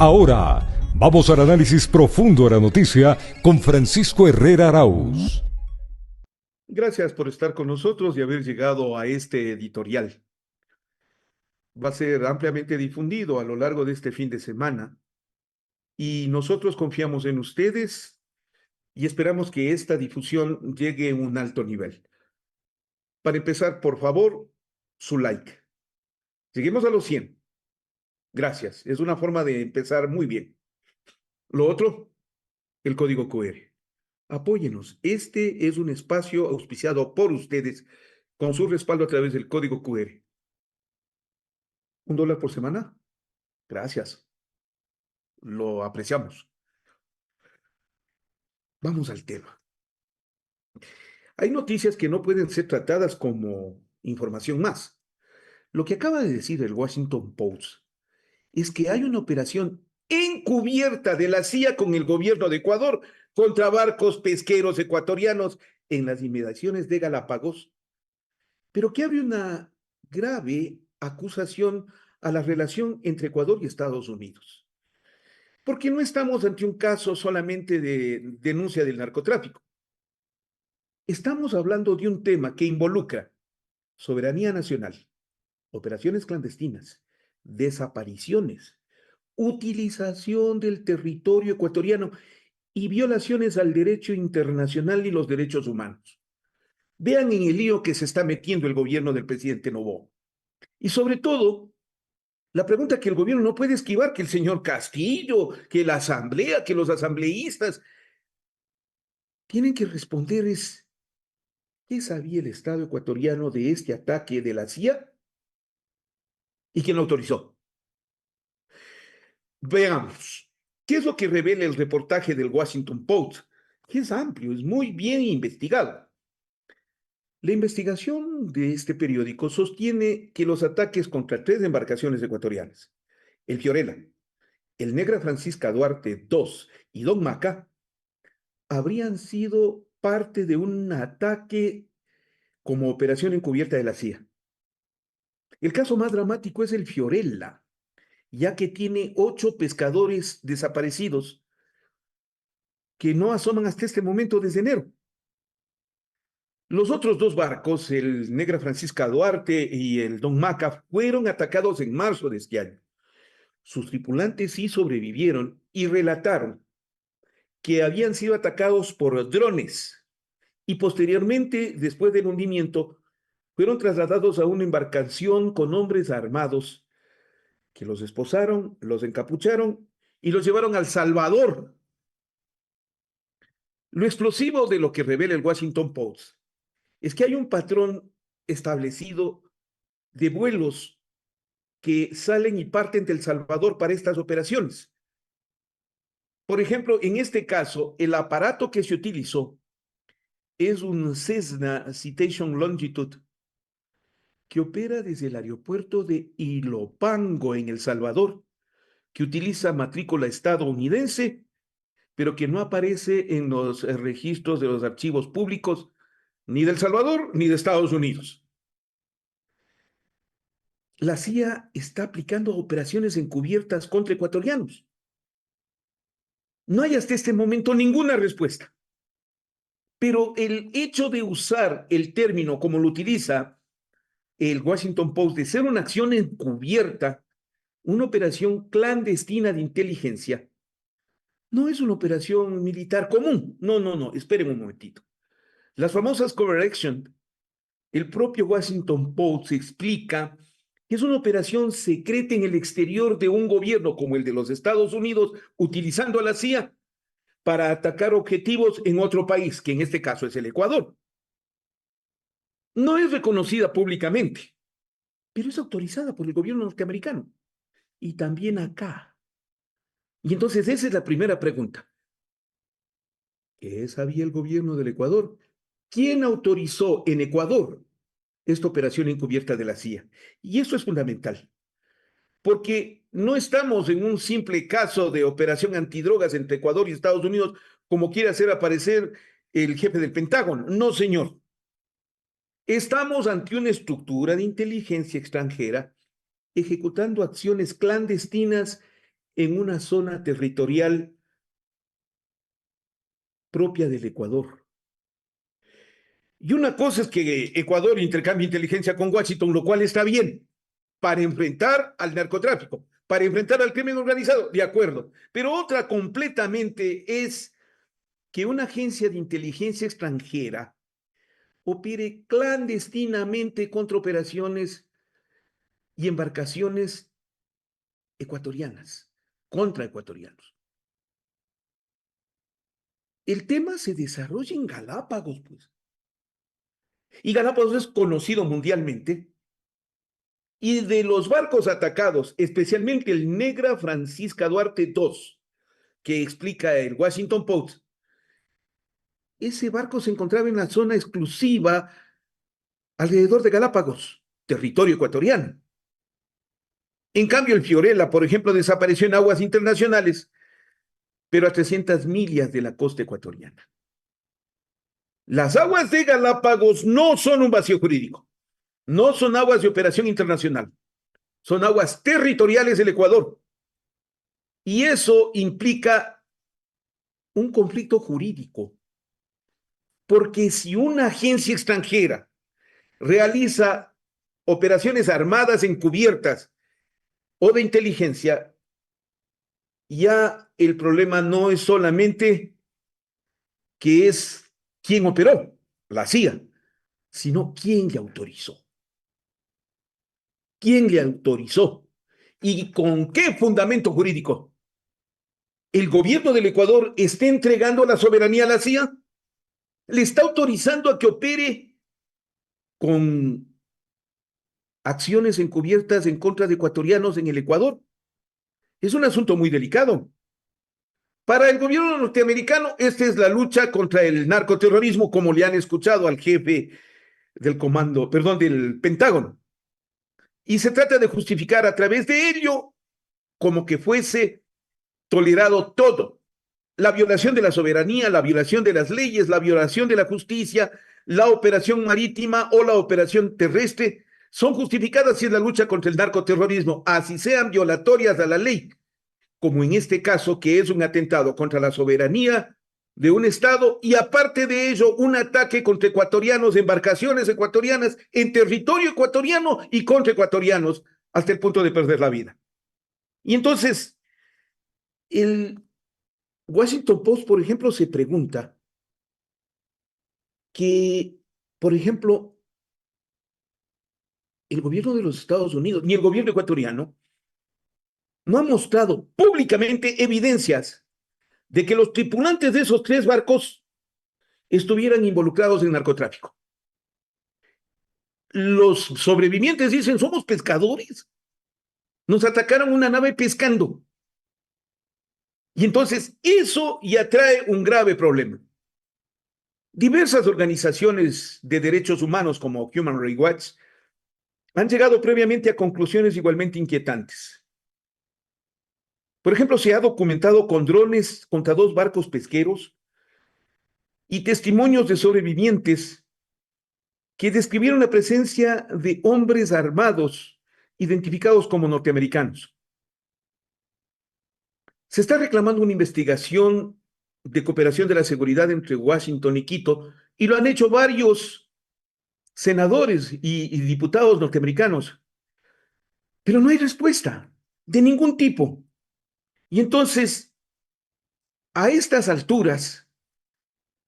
Ahora, vamos al análisis profundo de la noticia con Francisco Herrera Arauz. Gracias por estar con nosotros y haber llegado a este editorial. Va a ser ampliamente difundido a lo largo de este fin de semana y nosotros confiamos en ustedes y esperamos que esta difusión llegue a un alto nivel. Para empezar, por favor, su like. Lleguemos a los 100. Gracias. Es una forma de empezar muy bien. Lo otro, el código QR. Apóyenos. Este es un espacio auspiciado por ustedes con su respaldo a través del código QR. $1 por semana. Gracias. Lo apreciamos. Vamos al tema. Hay noticias que no pueden ser tratadas como información más. Lo que acaba de decir el Washington Post es que hay una operación encubierta de la CIA con el gobierno de Ecuador contra barcos pesqueros ecuatorianos en las inmediaciones de Galápagos, pero que abre una grave acusación a la relación entre Ecuador y Estados Unidos. Porque no estamos ante un caso solamente de denuncia del narcotráfico. Estamos hablando de un tema que involucra soberanía nacional, operaciones clandestinas, desapariciones, utilización del territorio ecuatoriano y violaciones al derecho internacional y los derechos humanos. Vean en el lío que se está metiendo el gobierno del presidente Noboa. Y sobre todo, la pregunta que el gobierno no puede esquivar, que el señor Castillo, que la asamblea, que los asambleístas tienen que responder es: ¿qué sabía el Estado ecuatoriano de este ataque de la CIA? ¿Y quién lo autorizó? Veamos, ¿qué es lo que revela el reportaje del Washington Post? Que es amplio, es muy bien investigado. La investigación de este periódico sostiene que los ataques contra 3 embarcaciones ecuatorianas, el Fiorella, el Negra Francisca Duarte II y Don Maca, habrían sido parte de un ataque como operación encubierta de la CIA. El caso más dramático es el Fiorella, ya que tiene 8 pescadores desaparecidos que no asoman hasta este momento desde enero. Los otros 2 barcos, el Negra Francisca Duarte y el Don Maca, fueron atacados en marzo de este año. Sus tripulantes sí sobrevivieron y relataron que habían sido atacados por drones y posteriormente, después del hundimiento, fueron trasladados a una embarcación con hombres armados que los esposaron, los encapucharon y los llevaron al Salvador. Lo explosivo de lo que revela el Washington Post es que hay un patrón establecido de vuelos que salen y parten del Salvador para estas operaciones. Por ejemplo, en este caso, el aparato que se utilizó es un Cessna Citation Longitude que opera desde el aeropuerto de Ilopango, en El Salvador, que utiliza matrícula estadounidense, pero que no aparece en los registros de los archivos públicos ni de El Salvador ni de Estados Unidos. La CIA está aplicando operaciones encubiertas contra ecuatorianos. No hay hasta este momento ninguna respuesta. Pero el hecho de usar el término como lo utiliza el Washington Post, de ser una acción encubierta, una operación clandestina de inteligencia, no es una operación militar común. No, no, no, esperen un momentito. Las famosas covert action, el propio Washington Post explica que es una operación secreta en el exterior de un gobierno como el de los Estados Unidos, utilizando a la CIA para atacar objetivos en otro país, que en este caso es el Ecuador. No es reconocida públicamente, pero es autorizada por el gobierno norteamericano y también acá. Y entonces esa es la primera pregunta. ¿Qué sabía el gobierno del Ecuador? ¿Quién autorizó en Ecuador esta operación encubierta de la CIA? Y eso es fundamental, porque no estamos en un simple caso de operación antidrogas entre Ecuador y Estados Unidos, como quiere hacer aparecer el jefe del Pentágono. No, señor. Estamos ante una estructura de inteligencia extranjera ejecutando acciones clandestinas en una zona territorial propia del Ecuador. Y una cosa es que Ecuador intercambie inteligencia con Washington, lo cual está bien, para enfrentar al narcotráfico, para enfrentar al crimen organizado, de acuerdo. Pero otra completamente es que una agencia de inteligencia extranjera opere clandestinamente contra operaciones y embarcaciones ecuatorianas, contra ecuatorianos. El tema se desarrolla en Galápagos, pues. Y Galápagos es conocido mundialmente. Y de los barcos atacados, especialmente el Negra Francisca Duarte II, que explica el Washington Post, ese barco se encontraba en la zona exclusiva alrededor de Galápagos, territorio ecuatoriano. En cambio, el Fiorella, por ejemplo, desapareció en aguas internacionales, pero a 300 millas de la costa ecuatoriana. Las aguas de Galápagos no son un vacío jurídico, no son aguas de operación internacional, son aguas territoriales del Ecuador. Y eso implica un conflicto jurídico, porque si una agencia extranjera realiza operaciones armadas encubiertas o de inteligencia, ya el problema no es solamente que es quién operó, la CIA, sino quién le autorizó. ¿Quién le autorizó? ¿Y con qué fundamento jurídico? ¿El gobierno del Ecuador está entregando la soberanía a la CIA? ¿Le está autorizando a que opere con acciones encubiertas en contra de ecuatorianos en el Ecuador? Es un asunto muy delicado. Para el gobierno norteamericano, esta es la lucha contra el narcoterrorismo, como le han escuchado al jefe del comando, perdón, del Pentágono. Y se trata de justificar a través de ello como que fuese tolerado todo. La violación de la soberanía, la violación de las leyes, la violación de la justicia, la operación marítima o la operación terrestre son justificadas si es la lucha contra el narcoterrorismo, así sean violatorias a la ley, como en este caso que es un atentado contra la soberanía de un Estado y aparte de ello un ataque contra ecuatorianos, embarcaciones ecuatorianas en territorio ecuatoriano y contra ecuatorianos hasta el punto de perder la vida. Y entonces, el Washington Post, por ejemplo, se pregunta que, por ejemplo, el gobierno de los Estados Unidos ni el gobierno ecuatoriano no han mostrado públicamente evidencias de que los tripulantes de esos 3 barcos estuvieran involucrados en narcotráfico. Los sobrevivientes dicen, somos pescadores. Nos atacaron una nave pescando. Y entonces eso ya trae un grave problema. Diversas organizaciones de derechos humanos como Human Rights Watch han llegado previamente a conclusiones igualmente inquietantes. Por ejemplo, se ha documentado con drones contra 2 barcos pesqueros y testimonios de sobrevivientes que describieron la presencia de hombres armados identificados como norteamericanos. Se está reclamando una investigación de cooperación de la seguridad entre Washington y Quito y lo han hecho varios senadores y diputados norteamericanos, pero no hay respuesta de ningún tipo. Y entonces, a estas alturas,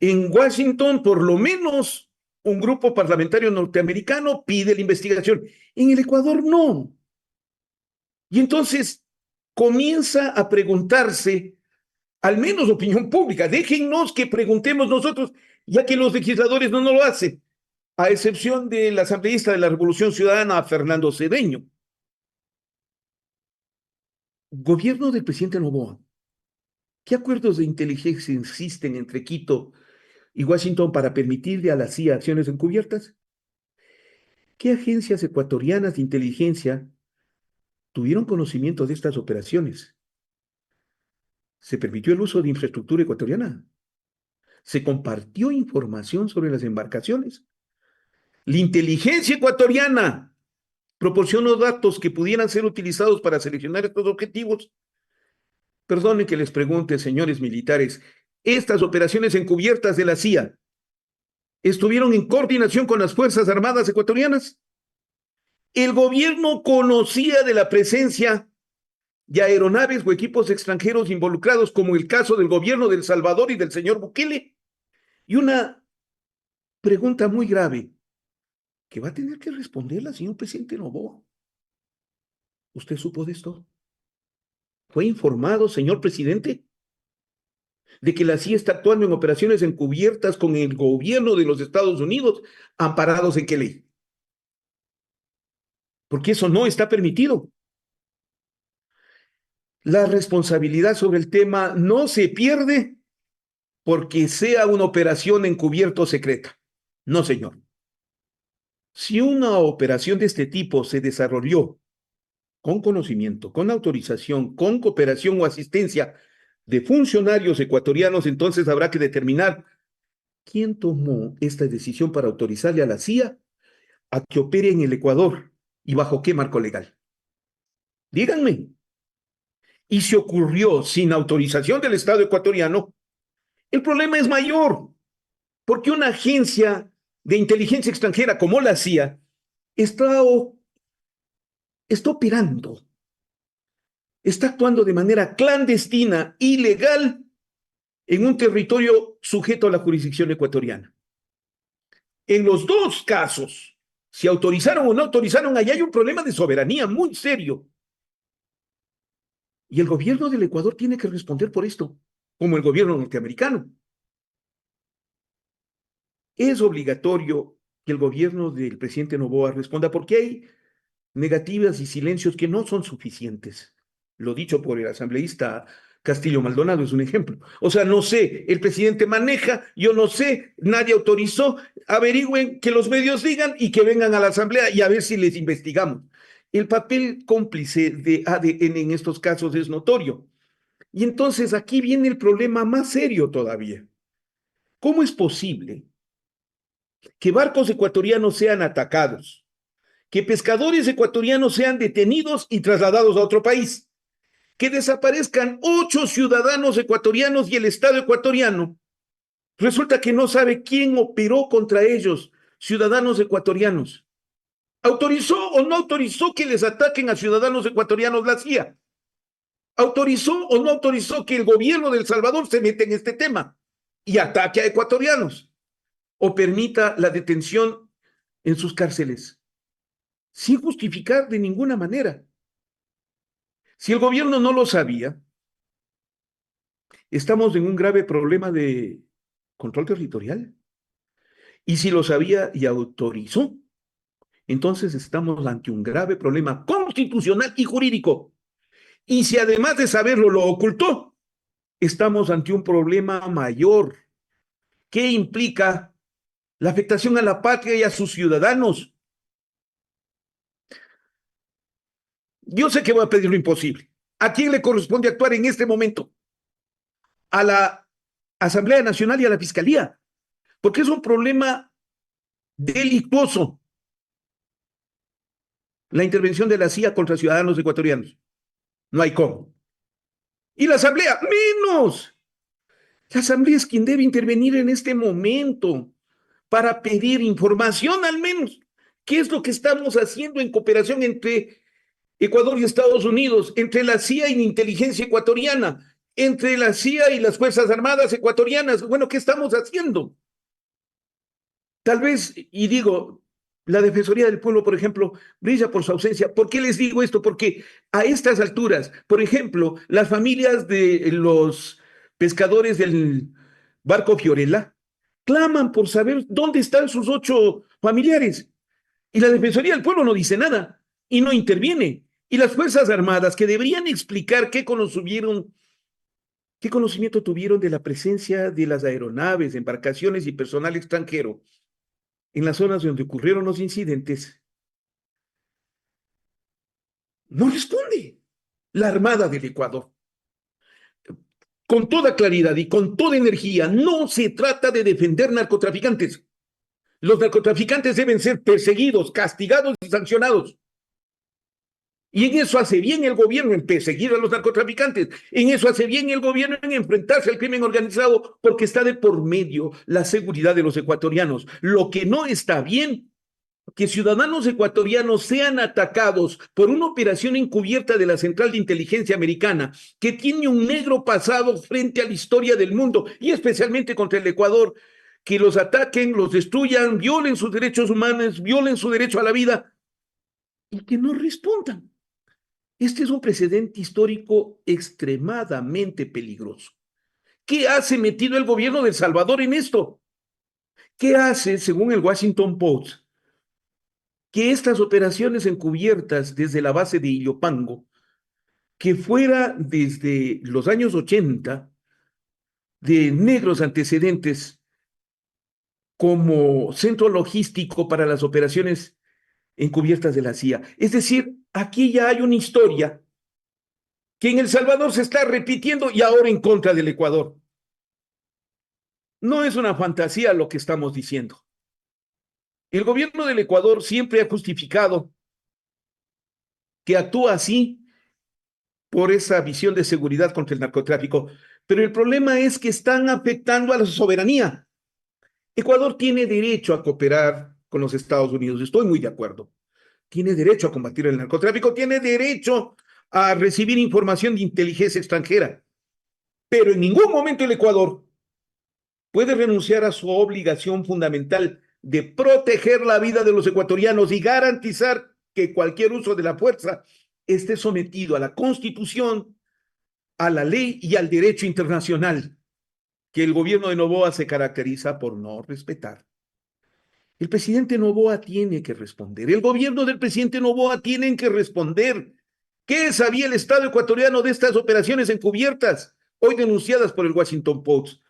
en Washington, por lo menos un grupo parlamentario norteamericano pide la investigación. En el Ecuador no. Y entonces comienza a preguntarse, al menos opinión pública, déjennos que preguntemos nosotros, ya que los legisladores no nos lo hacen, a excepción del asambleísta de la Revolución Ciudadana, Fernando Cedeño. Gobierno del presidente Noboa, ¿qué acuerdos de inteligencia existen entre Quito y Washington para permitirle a la CIA acciones encubiertas? ¿Qué agencias ecuatorianas de inteligencia tuvieron conocimiento de estas operaciones? ¿Se permitió el uso de infraestructura ecuatoriana? ¿Se compartió información sobre las embarcaciones? La inteligencia ecuatoriana proporcionó datos que pudieran ser utilizados para seleccionar estos objetivos. Perdonen que les pregunte, señores militares, ¿estas operaciones encubiertas de la CIA estuvieron en coordinación con las Fuerzas Armadas ecuatorianas? ¿El gobierno conocía de la presencia de aeronaves o equipos extranjeros involucrados, como el caso del gobierno de El Salvador y del señor Bukele? Y una pregunta muy grave que va a tener que responderla, señor presidente Noboa. ¿Usted supo de esto? ¿Fue informado, señor presidente, de que la CIA está actuando en operaciones encubiertas con el gobierno de los Estados Unidos, amparados en qué ley? Porque eso no está permitido. La responsabilidad sobre el tema no se pierde porque sea una operación encubierta o secreta. No, señor. Si una operación de este tipo se desarrolló con conocimiento, con autorización, con cooperación o asistencia de funcionarios ecuatorianos, entonces habrá que determinar quién tomó esta decisión para autorizarle a la CIA a que opere en el Ecuador y bajo qué marco legal. Díganme. Y si ocurrió sin autorización del Estado ecuatoriano, el problema es mayor, porque una agencia de inteligencia extranjera como la CIA está operando, está actuando de manera clandestina, ilegal, en un territorio sujeto a la jurisdicción ecuatoriana. En los dos casos, si autorizaron o no autorizaron, allá hay un problema de soberanía muy serio. Y el gobierno del Ecuador tiene que responder por esto, como el gobierno norteamericano. Es obligatorio que el gobierno del presidente Noboa responda porque hay negativas y silencios que no son suficientes. Lo dicho por el asambleísta Castillo Maldonado es un ejemplo. O sea, no sé, el presidente maneja, yo no sé, nadie autorizó, averigüen, que los medios digan y que vengan a la asamblea y a ver si les investigamos. El papel cómplice de ADN en estos casos es notorio. Y entonces aquí viene el problema más serio todavía. ¿Cómo es posible que barcos ecuatorianos sean atacados, que pescadores ecuatorianos sean detenidos y trasladados a otro país, que desaparezcan 8 ciudadanos ecuatorianos y el Estado ecuatoriano? Resulta que no sabe quién operó contra ellos, ciudadanos ecuatorianos. ¿Autorizó o no autorizó que les ataquen a ciudadanos ecuatorianos la CIA? ¿Autorizó o no autorizó que el gobierno de El Salvador se meta en este tema y ataque a ecuatorianos? ¿O permita la detención en sus cárceles sin justificar de ninguna manera? Si el gobierno no lo sabía, estamos en un grave problema de control territorial. Y si lo sabía y autorizó, entonces estamos ante un grave problema constitucional y jurídico. Y si además de saberlo lo ocultó, estamos ante un problema mayor que implica la afectación a la patria y a sus ciudadanos. Yo sé que voy a pedir lo imposible. ¿A quién le corresponde actuar en este momento? A la Asamblea Nacional y a la Fiscalía, porque es un problema delictuoso la intervención de la CIA contra ciudadanos ecuatorianos. No hay cómo. Y la Asamblea, menos. La Asamblea es quien debe intervenir en este momento para pedir información al menos. ¿Qué es lo que estamos haciendo en cooperación entre Ecuador y Estados Unidos, entre la CIA y la inteligencia ecuatoriana, entre la CIA y las Fuerzas Armadas ecuatorianas? Bueno, ¿qué estamos haciendo? Tal vez, y digo, la Defensoría del Pueblo, por ejemplo, brilla por su ausencia. ¿Por qué les digo esto? Porque a estas alturas, por ejemplo, las familias de los pescadores del barco Fiorella claman por saber dónde están sus 8 familiares. Y la Defensoría del Pueblo no dice nada y no interviene. Y las Fuerzas Armadas, que deberían explicar qué conocimiento tuvieron de la presencia de las aeronaves, embarcaciones y personal extranjero en las zonas donde ocurrieron los incidentes, no responde la Armada del Ecuador. Con toda claridad y con toda energía, no se trata de defender narcotraficantes. Los narcotraficantes deben ser perseguidos, castigados y sancionados. Y en eso hace bien el gobierno en perseguir a los narcotraficantes. En eso hace bien el gobierno en enfrentarse al crimen organizado, porque está de por medio la seguridad de los ecuatorianos. Lo que no está bien, que ciudadanos ecuatorianos sean atacados por una operación encubierta de la Central de Inteligencia Americana, que tiene un negro pasado frente a la historia del mundo, y especialmente contra el Ecuador, que los ataquen, los destruyan, violen sus derechos humanos, violen su derecho a la vida, y que no respondan. Este es un precedente histórico extremadamente peligroso. ¿Qué hace metido el gobierno de El Salvador en esto? ¿Qué hace, según el Washington Post, que estas operaciones encubiertas desde la base de Illopango, que fuera desde los años 80 de negros antecedentes como centro logístico para las operaciones encubiertas de la CIA? Es decir, aquí ya hay una historia que en El Salvador se está repitiendo y ahora en contra del Ecuador. No es una fantasía lo que estamos diciendo. El gobierno del Ecuador siempre ha justificado que actúa así por esa visión de seguridad contra el narcotráfico, pero el problema es que están afectando a la soberanía. Ecuador tiene derecho a cooperar con los Estados Unidos, estoy muy de acuerdo. Tiene derecho a combatir el narcotráfico, tiene derecho a recibir información de inteligencia extranjera, pero en ningún momento el Ecuador puede renunciar a su obligación fundamental de proteger la vida de los ecuatorianos y garantizar que cualquier uso de la fuerza esté sometido a la Constitución, a la ley y al derecho internacional, que el gobierno de Noboa se caracteriza por no respetar. El presidente Noboa tiene que responder, el gobierno del presidente Noboa tiene que responder. ¿Qué sabía el Estado ecuatoriano de estas operaciones encubiertas, hoy denunciadas por el Washington Post?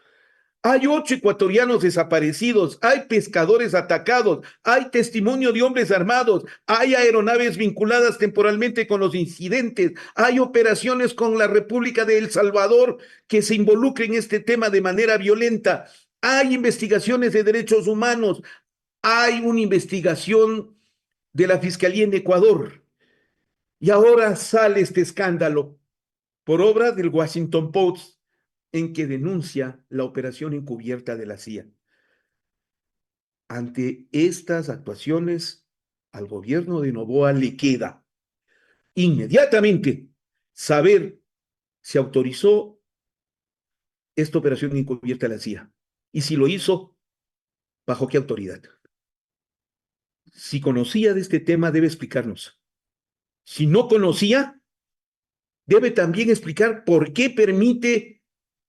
Hay 8 ecuatorianos desaparecidos, hay pescadores atacados, hay testimonio de hombres armados, hay aeronaves vinculadas temporalmente con los incidentes, hay operaciones con la República de El Salvador que se involucren en este tema de manera violenta, hay investigaciones de derechos humanos, hay una investigación de la Fiscalía en Ecuador. Y ahora sale este escándalo por obra del Washington Post, en que denuncia la operación encubierta de la CIA. Ante estas actuaciones, al gobierno de Noboa le queda inmediatamente saber si autorizó esta operación encubierta de la CIA y si lo hizo, bajo qué autoridad. Si conocía de este tema, debe explicarnos. Si no conocía, debe también explicar por qué permite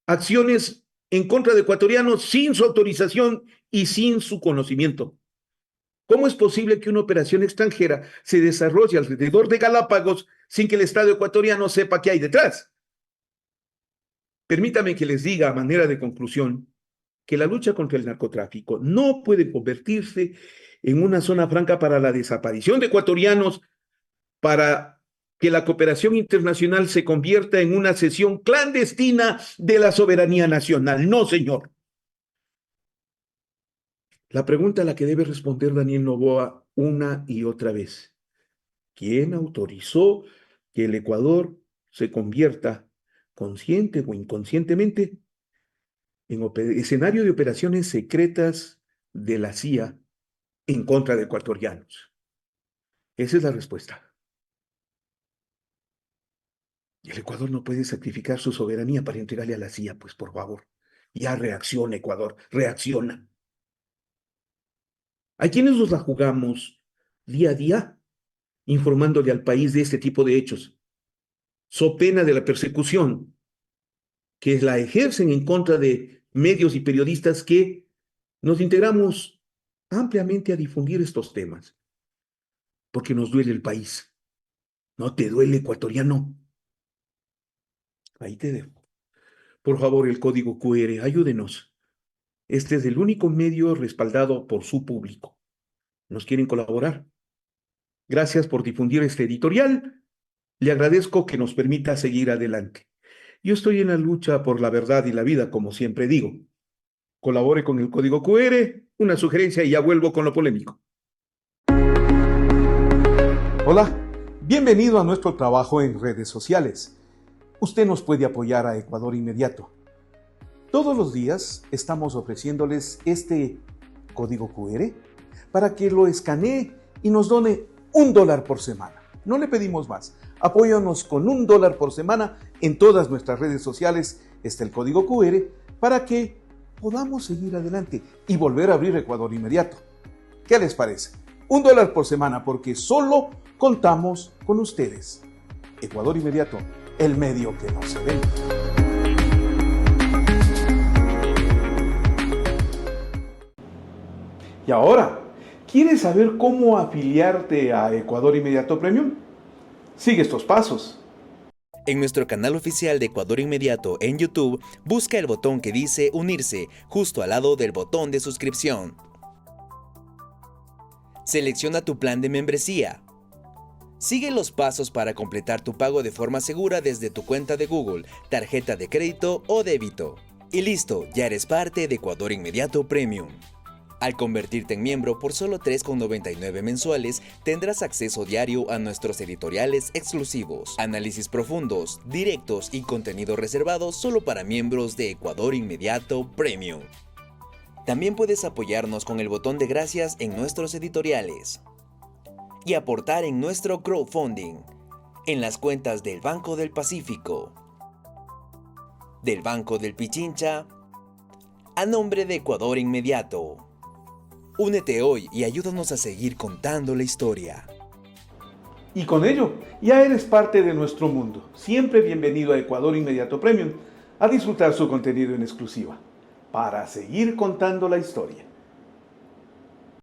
acciones en contra de ecuatorianos sin su autorización y sin su conocimiento. ¿Cómo es posible que una operación extranjera se desarrolle alrededor de Galápagos sin que el Estado ecuatoriano sepa qué hay detrás? Permítame que les diga a manera de conclusión que la lucha contra el narcotráfico no puede convertirse en una zona franca para la desaparición de ecuatorianos, para que la cooperación internacional se convierta en una cesión clandestina de la soberanía nacional. No, señor. La pregunta a la que debe responder Daniel Noboa una y otra vez: ¿quién autorizó que el Ecuador se convierta, consciente o inconscientemente, en escenario de operaciones secretas de la CIA en contra de ecuatorianos? Esa es la respuesta. Y el Ecuador no puede sacrificar su soberanía para entregarle a la CIA, pues por favor. Ya reacciona, Ecuador, reacciona. Hay quienes nos la jugamos día a día, informándole al país de este tipo de hechos, so pena de la persecución que la ejercen en contra de medios y periodistas que nos integramos ampliamente a difundir estos temas, porque nos duele el país. ¿No te duele, ecuatoriano? Ahí te dejo. Por favor, el código QR, ayúdenos. Este es el único medio respaldado por su público. ¿Nos quieren colaborar? Gracias por difundir este editorial. Le agradezco que nos permita seguir adelante. Yo estoy en la lucha por la verdad y la vida, como siempre digo. Colabore con el código QR, una sugerencia y ya vuelvo con lo polémico. Hola, Bienvenido a nuestro trabajo en redes sociales. Usted nos puede apoyar a Ecuador Inmediato. Todos los días estamos ofreciéndoles este código QR para que lo escanee y nos done $1 por semana. No le pedimos más. Apóyanos con $1 por semana. En todas nuestras redes sociales está el código QR para que podamos seguir adelante y volver a abrir Ecuador Inmediato. ¿Qué les parece? $1 por semana porque solo contamos con ustedes. Ecuador Inmediato, el medio que no se ve. Y ahora, ¿quieres saber cómo afiliarte a Ecuador Inmediato Premium? Sigue estos pasos. En nuestro canal oficial de Ecuador Inmediato en YouTube, busca el botón que dice Unirse, justo al lado del botón de suscripción. Selecciona tu plan de membresía. Sigue los pasos para completar tu pago de forma segura desde tu cuenta de Google, tarjeta de crédito o débito. Y listo, ya eres parte de Ecuador Inmediato Premium. Al convertirte en miembro por solo $3,99 mensuales, tendrás acceso diario a nuestros editoriales exclusivos, análisis profundos, directos y contenido reservado solo para miembros de Ecuador Inmediato Premium. También puedes apoyarnos con el botón de gracias en nuestros editoriales y aportar en nuestro crowdfunding, en las cuentas del Banco del Pacífico, del Banco del Pichincha, a nombre de Ecuador Inmediato. Únete hoy y ayúdanos a seguir contando la historia. Y con ello, ya eres parte de nuestro mundo. Siempre bienvenido a Ecuador Inmediato Premium a disfrutar su contenido en exclusiva, para seguir contando la historia.